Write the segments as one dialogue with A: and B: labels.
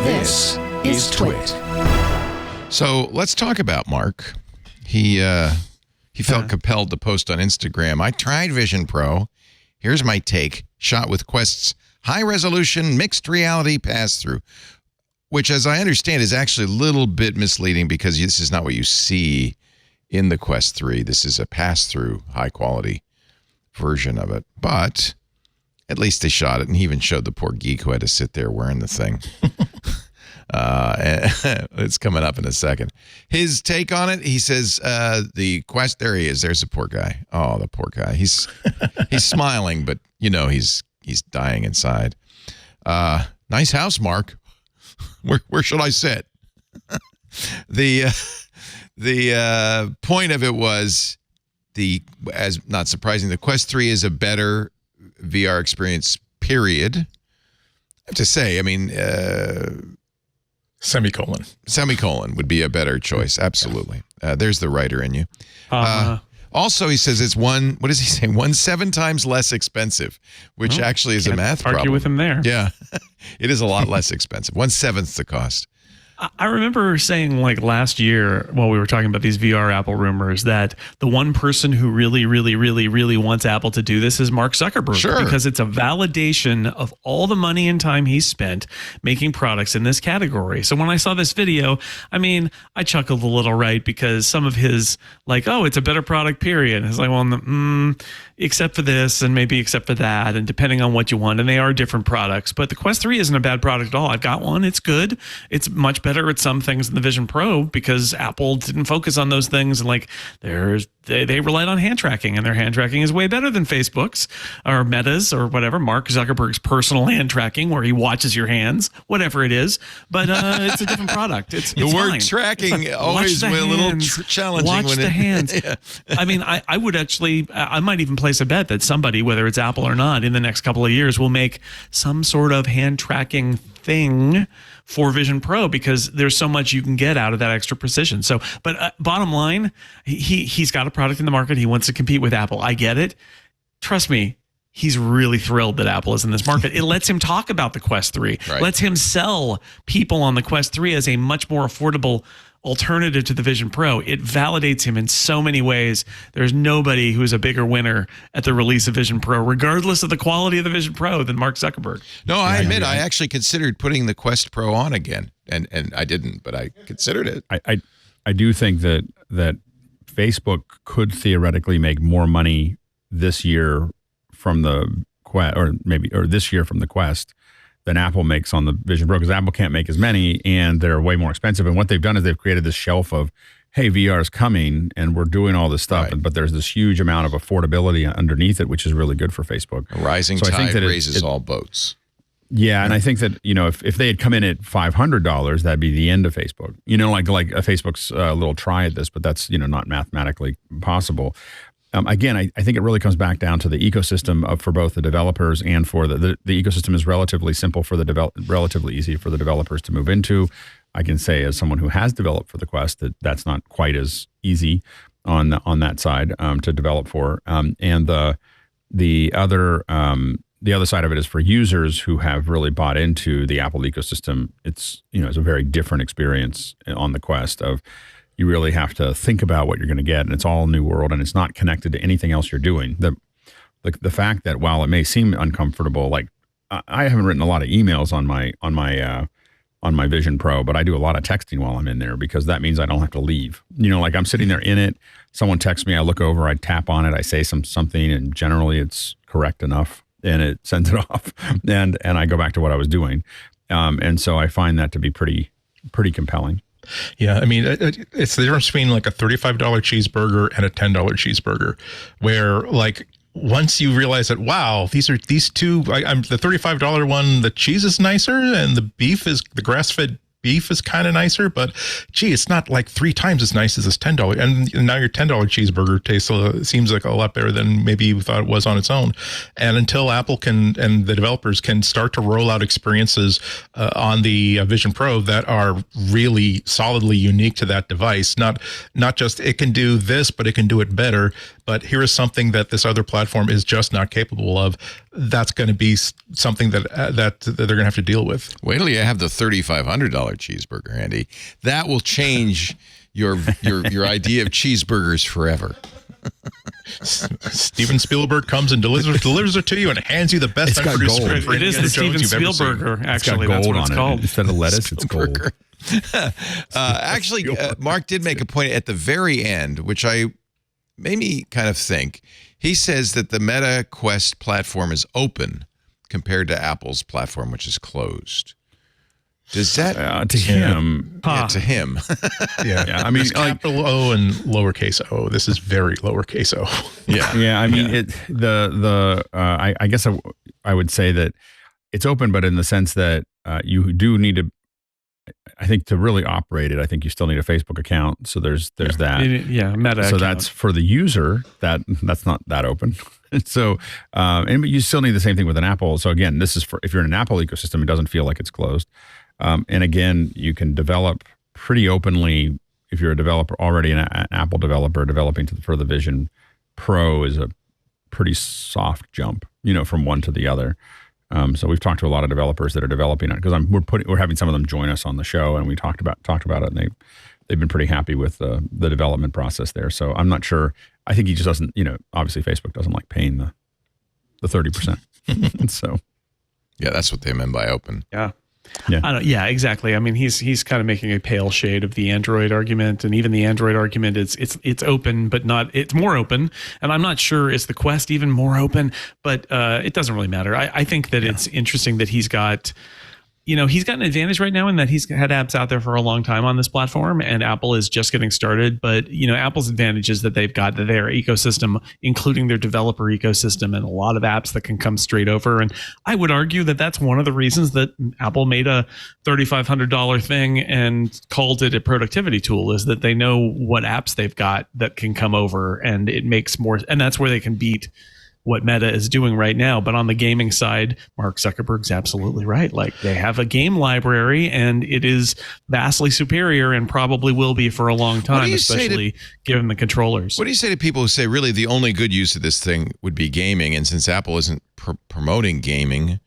A: This is TWiT.
B: So let's talk about Mark. He felt compelled to post on Instagram. I tried Vision Pro. Here's my take. Shot with Quest's high-resolution mixed reality pass-through, which, as I understand, is actually a little bit misleading because this is not what you see in the Quest 3. This is a pass-through, high-quality version of it. But at least they shot it, and he even showed the poor geek who had to sit there wearing the thing. It's coming up in a second. His take on it, he says, the Quest, there he is. There's the poor guy. Oh, the poor guy. He's smiling, but you know he's dying inside. Nice house, Mark. Where should I sit? The point of it was as not surprising, the Quest 3 is a better VR experience, period. I have to say, I mean, Semicolon would be a better choice. Absolutely. There's the writer in you. Also, he says it's what does he say? 7 times less expensive, which actually is a math problem.
C: Argue with him there.
B: Yeah. It is a lot less expensive. 1/7 the cost.
C: I remember saying like last year while we were talking about these VR Apple rumors that the one person who really, really, really, really wants Apple to do this is Mark Zuckerberg.
B: Sure.
C: Because it's a validation of all the money and time he's spent making products in this category. So when I saw this video, I mean, I chuckled a little, right? Because some of his like, oh, it's a better product, period. It's like, well, except for this and maybe except for that and depending on what you want. And they are different products. But the Quest 3 isn't a bad product at all. I've got one. It's good. It's much better at some things in the Vision Pro because Apple didn't focus on those things, and like they relied on hand tracking, and their hand tracking is way better than Facebook's or Meta's or whatever, Mark Zuckerberg's personal hand tracking where he watches your hands, whatever it is. But it's a different product. It's
B: the word
C: fine.
B: tracking always a little challenging.
C: Watch the hands. Yeah. I mean, I would actually, I might even place a bet that somebody, whether it's Apple or not, in the next couple of years will make some sort of hand tracking thing for Vision Pro because there's so much you can get out of that extra precision. So, but bottom line, he's got a product in the market. He wants to compete with Apple. I get it. Trust me, he's really thrilled that Apple is in this market. It lets him talk about the Quest 3, lets him sell people on the Quest 3 as a much more affordable alternative to the Vision Pro. It validates him in so many ways. There's nobody who's a bigger winner at the release of Vision Pro, regardless of the quality of the Vision Pro, than Mark Zuckerberg.
B: No, I admit I actually considered putting the Quest Pro on again, and I didn't, but I considered it.
D: I do think that Facebook could theoretically make more money this year from the Quest, or this year from the Quest, than Apple makes on the Vision Pro, because Apple can't make as many and they're way more expensive. And what they've done is they've created this shelf of, hey, VR is coming and we're doing all this stuff, but there's this huge amount of affordability underneath it, which is really good for Facebook.
B: A rising tide raises all boats.
D: Yeah, and I think that, you know, if they had come in at $500, that'd be the end of Facebook. You know, like Facebook's a little try at this, but that's, you know, not mathematically possible. Again, I think it really comes back down to the ecosystem for both the developers and for the ecosystem is relatively simple for relatively easy for the developers to move into. I can say as someone who has developed for the Quest that that's not quite as easy on that side to develop for. And the other side of it is for users who have really bought into the Apple ecosystem. It's a very different experience on the Quest of. You really have to think about what you're going to get, and it's all a new world, and it's not connected to anything else you're doing. The fact that while it may seem uncomfortable, like I haven't written a lot of emails on my Vision Pro, but I do a lot of texting while I'm in there because that means I don't have to leave. You know, like I'm sitting there in it. Someone texts me, I look over, I tap on it, I say something, and generally it's correct enough, and it sends it off, and I go back to what I was doing, and so I find that to be pretty compelling.
A: Yeah, I mean, it's the difference between like a $35 cheeseburger and a $10 cheeseburger, where like once you realize that, wow, these two, I'm the $35 one, the cheese is nicer and the grass-fed beef is kind of nicer, but gee, it's not like 3 times as nice as this $10. And now your $10 cheeseburger seems like a lot better than maybe you thought it was on its own. And until Apple and the developers can start to roll out experiences on the Vision Pro that are really solidly unique to that device, not just it can do this, but it can do it better. But here is something that this other platform is just not capable of. that's going to be something that they're going to have to deal with.
B: Wait till you have the $3,500 cheeseburger, Andy. That will change your idea of cheeseburgers forever.
A: Steven Spielberg comes and delivers it to you and hands you the best
D: It's got
A: unproduced
D: gold.
A: script for
C: It is the
A: Indiana
C: Steven
A: Jones you've ever seen.
C: Spielberger,
D: It's got
C: actually. That's
D: gold
C: what it's
D: on
C: called.
D: it. Instead of lettuce, it's gold.
B: Actually, Mark did make a point at the very end, which made me kind of think. He says that the Meta Quest platform is open compared to Apple's platform, which is closed. Does that
D: To him?
B: yeah, to him?
A: Yeah.
D: I mean,
A: There's capital O and lowercase o. This is very lowercase o.
B: Yeah.
D: I mean, I guess I would say that it's open, but in the sense that you do need to. I think to really operate it, I think you still need a Facebook account. So there's that.
C: Yeah, Meta.
D: So
C: account.
D: that's for the user. That's not that open. So, but you still need the same thing with an Apple. So again, this is for if you're in an Apple ecosystem, it doesn't feel like it's closed. And again, you can develop pretty openly if you're a developer already, an Apple developer developing for the Vision Pro is a pretty soft jump, from one to the other. So we've talked to a lot of developers that are developing it because we're having some of them join us on the show, and we talked about it, and they've been pretty happy with the development process there. So I'm not sure. I think he just doesn't. Obviously Facebook doesn't like paying the 30%. So
B: Yeah, that's what they meant by open.
C: Yeah.
D: Yeah.
C: Yeah, exactly. I mean, he's kind of making a pale shade of the Android argument, and even the Android argument it's open, but it's more open. And I'm not sure is the Quest even more open, but it doesn't really matter. I think that it's interesting that he's got an advantage right now in that he's had apps out there for a long time on this platform, and Apple is just getting started. But Apple's advantage is that they've got their ecosystem, including their developer ecosystem, and a lot of apps that can come straight over. And I would argue that that's one of the reasons that Apple made a $3,500 thing and called it a productivity tool, is that they know what apps they've got that can come over, and it makes more. And that's where they can beat what Meta is doing right now. But on the gaming side, Mark Zuckerberg's absolutely right. Like, they have a game library, and it is vastly superior and probably will be for a long time, especially given the controllers.
B: What do you say to people who say really the only good use of this thing would be gaming, and since Apple isn't promoting gaming,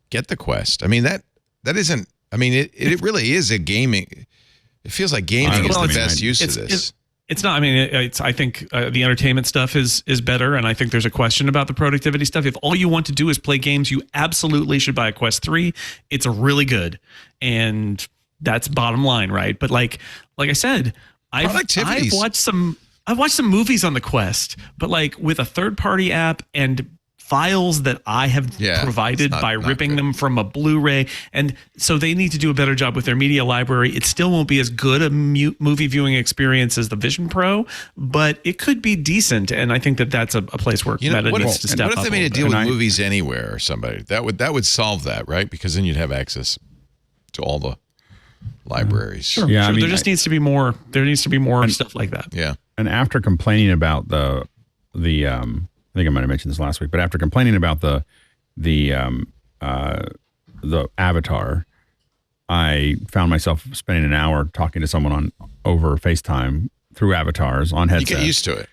B: get the Quest? I mean, that isn't, I mean, it really is a gaming. It feels like gaming is the best use of this.
C: It's not. I mean, I think the entertainment stuff is better, and I think there's a question about the productivity stuff. If all you want to do is play games, you absolutely should buy a Quest 3. It's really good, and that's bottom line, right? But like I said, I've watched some movies on the Quest, but like with a third-party app and files that I have provided by ripping them from a Blu-ray. And so they need to do a better job with their media library. It still won't be as good a movie viewing experience as the Vision Pro, but it could be decent. And I think that that's a place where Meta needs to step up.
B: What if they made a deal with Movies Anywhere or somebody? That would solve that, right? Because then you'd have access to all the libraries.
D: Sure. Yeah,
C: I mean, there needs to be more. There needs to be more stuff like that.
B: Yeah.
D: And after complaining about the I think I might have mentioned this last week, but after complaining about the avatar, I found myself spending an hour talking to someone over FaceTime through avatars on headset.
B: You get used to it.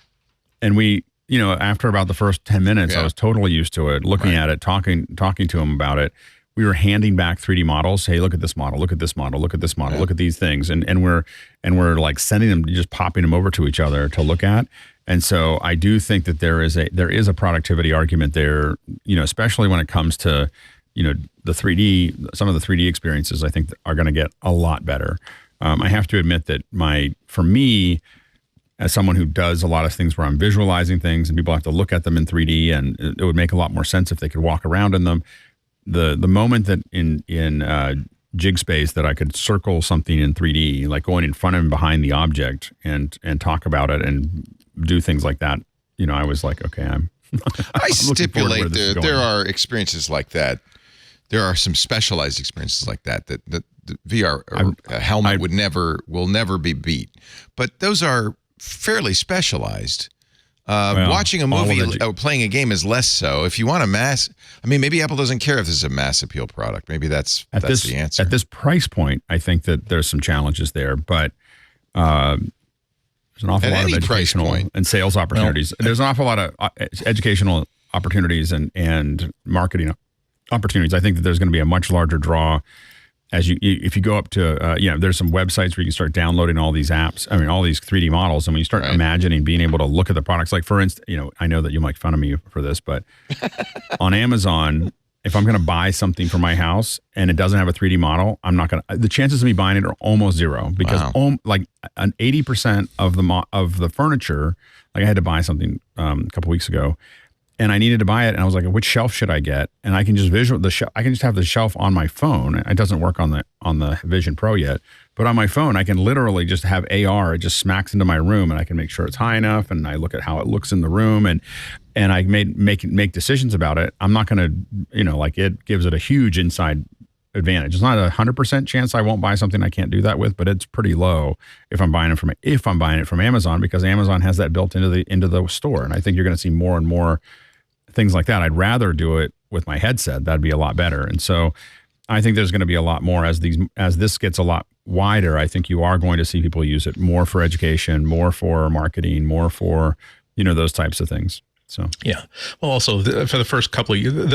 D: And we, after about the first 10 minutes, I was totally used to it, looking at it, talking to him about it. We were handing back 3D models. Hey, look at this model, look at this model, look at this model, look at these things. And we're like sending them, just popping them over to each other to look at. And so I do think that there is a productivity argument there, especially when it comes to, the 3D, some of the 3D experiences I think are going to get a lot better. I have to admit that for me, as someone who does a lot of things where I'm visualizing things and people have to look at them in 3D, and it would make a lot more sense if they could walk around in them. The moment that in jig space that I could circle something in 3D, like going in front and behind the object and talk about it and do things like that, I was like, okay,
B: I stipulate there are experiences like that. There are some specialized experiences like that the VR helmet will never be beat. But those are fairly specialized. Watching a movie or playing a game is less so. If you want maybe Apple doesn't care if this is a mass appeal product. Maybe that's the answer.
D: At this price point, I think that there's some challenges there, but there's an awful lot of educational and sales opportunities. There's an awful lot of educational opportunities and marketing opportunities. I think that there's going to be a much larger draw as if you go up to, there's some websites where you can start downloading all these apps. I mean, all these 3D models. And when you start imagining being able to look at the products, like for instance, I know that you might make fun of me for this, but on Amazon, if I'm going to buy something for my house and it doesn't have a 3D model, I'm not going to. The chances of me buying it are almost zero because like an 80% of the furniture. Like I had to buy something a couple weeks ago, and I needed to buy it, and I was like, "Which shelf should I get?" And I can just I can just have the shelf on my phone. It doesn't work on the Vision Pro yet, but on my phone, I can literally just have AR. It just smacks into my room, and I can make sure it's high enough, and I look at how it looks in the room, and I make decisions about it. I'm not going to, it gives it a huge inside advantage. It's not 100% chance I won't buy something I can't do that with, but it's pretty low if I'm buying it from Amazon, because Amazon has that built into the store, and I think you're going to see more and more things like that. I'd rather do it with my headset. That'd be a lot better. And so I think there's going to be a lot more as this gets a lot wider. I think you are going to see people use it more for education, more for marketing, more for those types of things. So
A: yeah. Well, also for the first couple of years,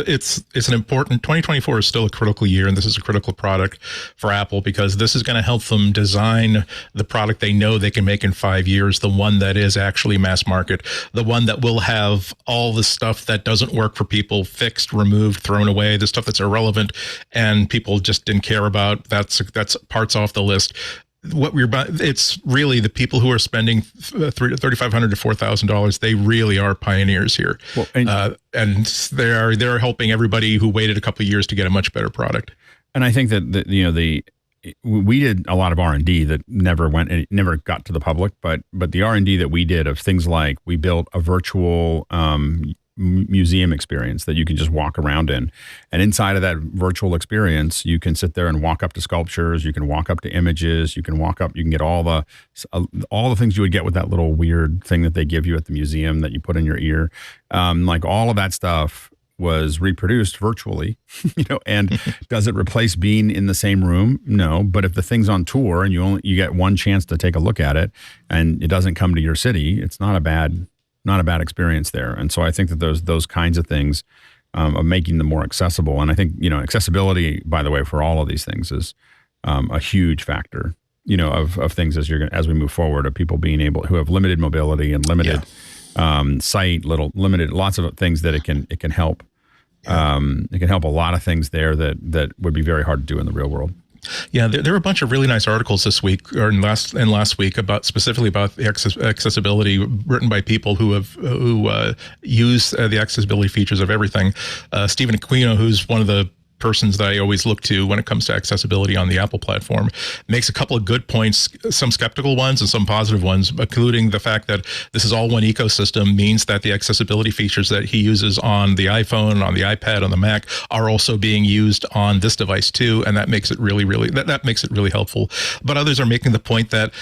A: it's an important. 2024 is still a critical year, and this is a critical product for Apple because this is going to help them design the product they know they can make in 5 years, the one that is actually mass market, the one that will have all the stuff that doesn't work for people fixed, removed, thrown away, the stuff that's irrelevant and people just didn't care about. That's parts off the list. It's really the people who are spending $3,500 to $4,000. They really are pioneers here, and they're helping everybody who waited a couple of years to get a much better product.
D: And I think that we did a lot of R&D that never got to the public, but the R&D that we did of things like we built a virtual museum experience that you can just walk around in, and inside of that virtual experience you can sit there and walk up to sculptures, you can walk up to images, you can get all the things you would get with that little weird thing that they give you at the museum that you put in your ear. Like all of that stuff was reproduced virtually, and does it replace being in the same room? No, but if the thing's on tour and you get one chance to take a look at it and it doesn't come to your city, it's not a bad experience there. And so I think that those kinds of things of making them more accessible. And I think, accessibility, by the way, for all of these things is a huge factor, of things as we move forward, of people being able, who have limited mobility and limited sight, lots of things that it can help. It can help a lot of things there that would be very hard to do in the real world.
A: Yeah, there were a bunch of really nice articles this week or last week specifically about the accessibility, written by people who use the accessibility features of everything. Stephen Aquino, who's one of the persons that I always look to when it comes to accessibility on the Apple platform, makes a couple of good points, some skeptical ones and some positive ones, including the fact that this is all one ecosystem means that the accessibility features that he uses on the iPhone, on the iPad, on the Mac are also being used on this device too, and that makes it that makes it really helpful. But others are making the point that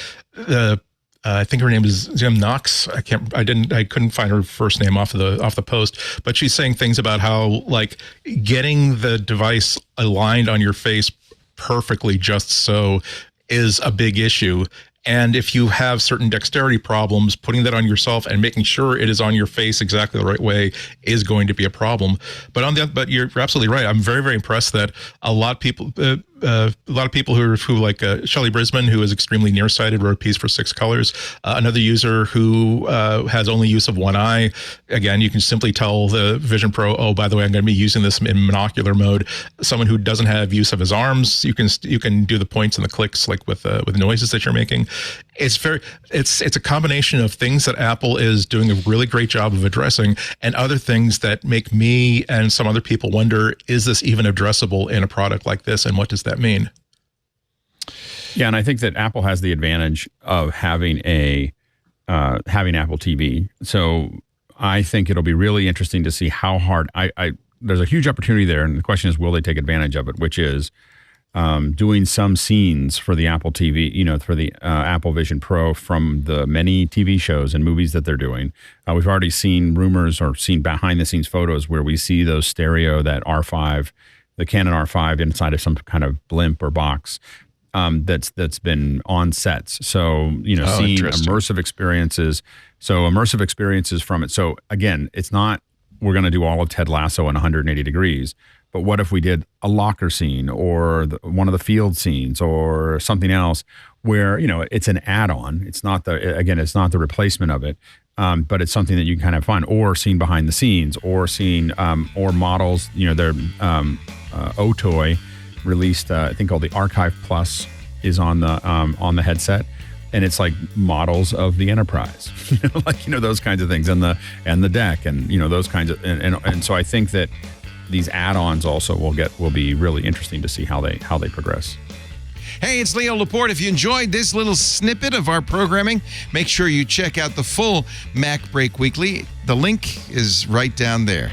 A: I think her name is Jim Knox. I couldn't find her first name off the post, but she's saying things about how like getting the device aligned on your face perfectly just so is a big issue. And if you have certain dexterity problems, putting that on yourself and making sure it is on your face exactly the right way is going to be a problem. But you're absolutely right. I'm very, very impressed that a lot of people who like Shelley Brisman, who is extremely nearsighted, wrote a piece for 6 Colors. Another user who has only use of one eye. Again, you can simply tell the Vision Pro, oh, by the way, I'm going to be using this in monocular mode. Someone who doesn't have use of his arms, you can do the points and the clicks like with noises that you're making. It's a combination of things that Apple is doing a really great job of addressing, and other things that make me and some other people wonder, is this even addressable in a product like this, and what does that mean?
D: Yeah, and I think that Apple has the advantage of having having Apple TV. So I think it'll be really interesting to see how hard there's a huge opportunity there, and the question is, will they take advantage of it? Which is doing some scenes for the Apple TV, for the Apple Vision Pro from the many TV shows and movies that they're doing. We've already seen rumors or seen behind the scenes photos where we see those stereo, that R5, the Canon R5 inside of some kind of blimp or box that's been on sets. So, seeing immersive experiences. So immersive experiences from it. So again, it's not we're going to do all of Ted Lasso in 180 degrees. But what if we did a locker scene or one of the field scenes or something else where, it's an add-on. It's not it's not the replacement of it, but it's something that you can kind of find, or scene behind the scenes, or scene, or models. Their Otoy released, I think called the Archive Plus is on the headset. And it's like models of the Enterprise, those kinds of things, and the deck, and those kinds of, and so I think that these add-ons also will be really interesting to see how they progress.
B: Hey, it's Leo Laporte. If you enjoyed this little snippet of our programming, make sure you check out the full MacBreak Weekly. The link is right down there.